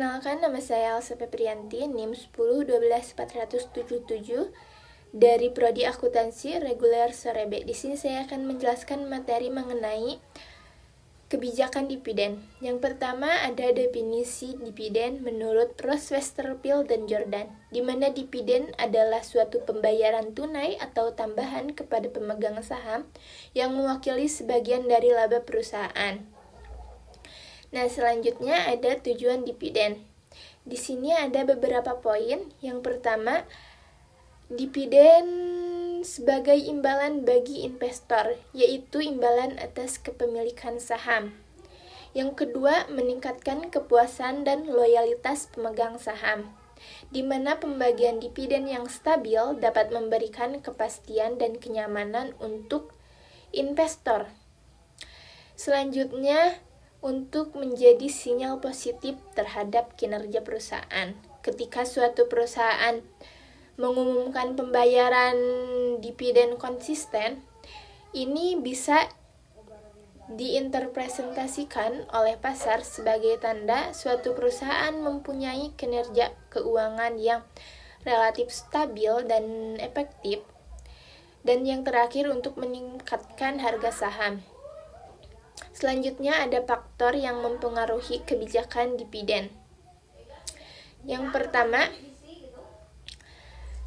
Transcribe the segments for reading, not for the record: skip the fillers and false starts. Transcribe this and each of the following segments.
Perkenalkan, nama saya Elsa Febrianti, NIM 10 12 477 dari Prodi Akuntansi Reguler Sorebe. Di sini saya akan menjelaskan materi mengenai kebijakan dividen. Yang pertama ada definisi dividen menurut Ross, Westerfield, dan Jordan, di mana dividen adalah suatu pembayaran tunai atau tambahan kepada pemegang saham yang mewakili sebagian dari laba perusahaan. Nah, selanjutnya ada tujuan dividen. Di sini ada beberapa poin. Yang pertama, dividen sebagai imbalan bagi investor, yaitu imbalan atas kepemilikan saham. Yang kedua, meningkatkan kepuasan dan loyalitas pemegang saham, di mana pembagian dividen yang stabil dapat memberikan kepastian dan kenyamanan untuk investor. Selanjutnya, untuk menjadi sinyal positif terhadap kinerja perusahaan. Ketika suatu perusahaan mengumumkan pembayaran dividen konsisten, ini bisa diinterpretasikan oleh pasar sebagai tanda suatu perusahaan mempunyai kinerja keuangan yang relatif stabil dan efektif. Dan yang terakhir, untuk meningkatkan harga saham. Selanjutnya ada faktor yang mempengaruhi kebijakan dividen. Yang pertama,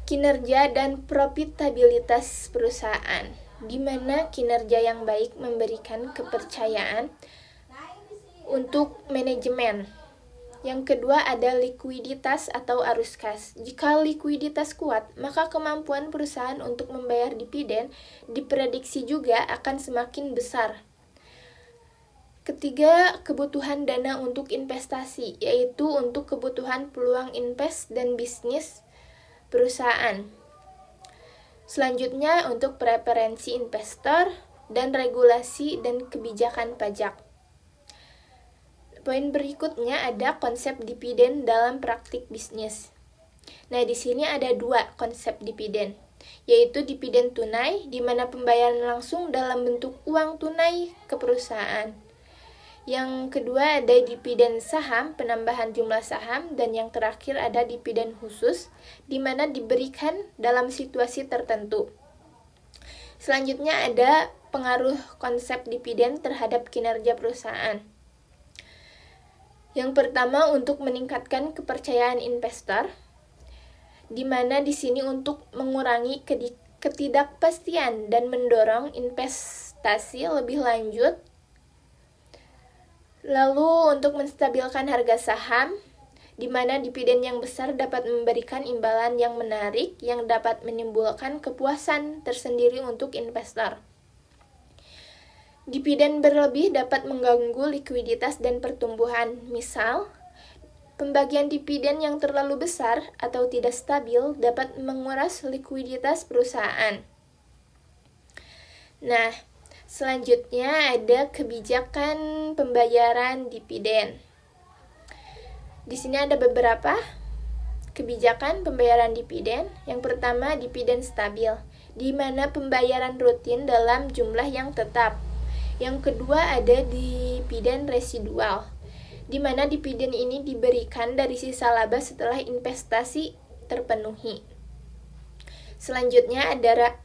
kinerja dan profitabilitas perusahaan, di mana kinerja yang baik memberikan kepercayaan untuk manajemen. Yang kedua ada likuiditas atau arus kas. Jika likuiditas kuat, maka kemampuan perusahaan untuk membayar dividen diprediksi juga akan semakin besar. Ketiga, kebutuhan dana untuk investasi, yaitu untuk kebutuhan peluang invest dan bisnis perusahaan. Selanjutnya, untuk preferensi investor dan regulasi dan kebijakan pajak. Poin berikutnya ada konsep dividen dalam praktik bisnis. Nah, di sini ada dua konsep dividen, yaitu dividen tunai, di mana pembayaran langsung dalam bentuk uang tunai ke perusahaan. Yang kedua ada dividen saham, penambahan jumlah saham, dan yang terakhir ada dividen khusus, di mana diberikan dalam situasi tertentu. Selanjutnya ada pengaruh konsep dividen terhadap kinerja perusahaan. Yang pertama, untuk meningkatkan kepercayaan investor, di mana di sini untuk mengurangi ketidakpastian dan mendorong investasi lebih lanjut. Lalu untuk menstabilkan harga saham, di mana dividen yang besar dapat memberikan imbalan yang menarik yang dapat menimbulkan kepuasan tersendiri untuk investor. Dividen berlebih dapat mengganggu likuiditas dan pertumbuhan. Misal, pembagian dividen yang terlalu besar atau tidak stabil dapat menguras likuiditas perusahaan. Nah, selanjutnya ada kebijakan pembayaran dividen. Di sini ada beberapa kebijakan pembayaran dividen. Yang pertama, dividen stabil, di mana pembayaran rutin dalam jumlah yang tetap. Yang kedua ada dividen residual, di mana dividen ini diberikan dari sisa laba setelah investasi terpenuhi. Selanjutnya ada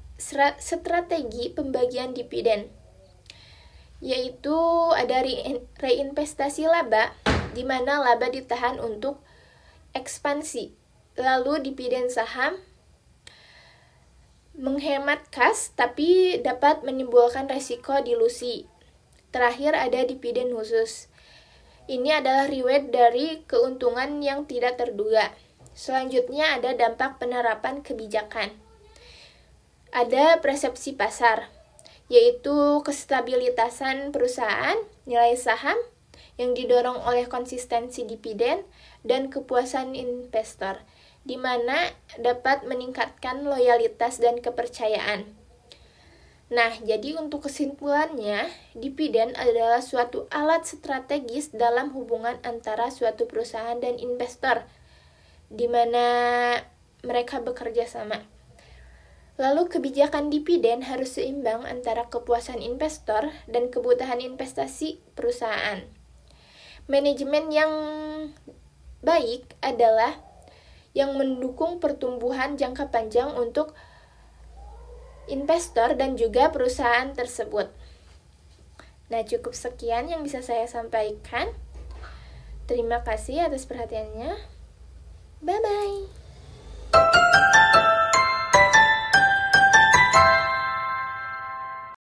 strategi pembagian dividen, yaitu ada reinvestasi laba, di mana laba ditahan untuk ekspansi. Lalu dividen saham, menghemat kas tapi dapat menimbulkan resiko dilusi. Terakhir ada dividen khusus. Ini adalah reward dari keuntungan yang tidak terduga. Selanjutnya ada dampak penerapan kebijakan. Ada persepsi pasar, yaitu kestabilitasan perusahaan, nilai saham yang didorong oleh konsistensi dividen dan kepuasan investor, di mana dapat meningkatkan loyalitas dan kepercayaan. Nah, jadi untuk kesimpulannya, dividen adalah suatu alat strategis dalam hubungan antara suatu perusahaan dan investor, di mana mereka bekerja sama. Lalu kebijakan dividen harus seimbang antara kepuasan investor dan kebutuhan investasi perusahaan. Manajemen yang baik adalah yang mendukung pertumbuhan jangka panjang untuk investor dan juga perusahaan tersebut. Nah, cukup sekian yang bisa saya sampaikan. Terima kasih atas perhatiannya. Bye-bye.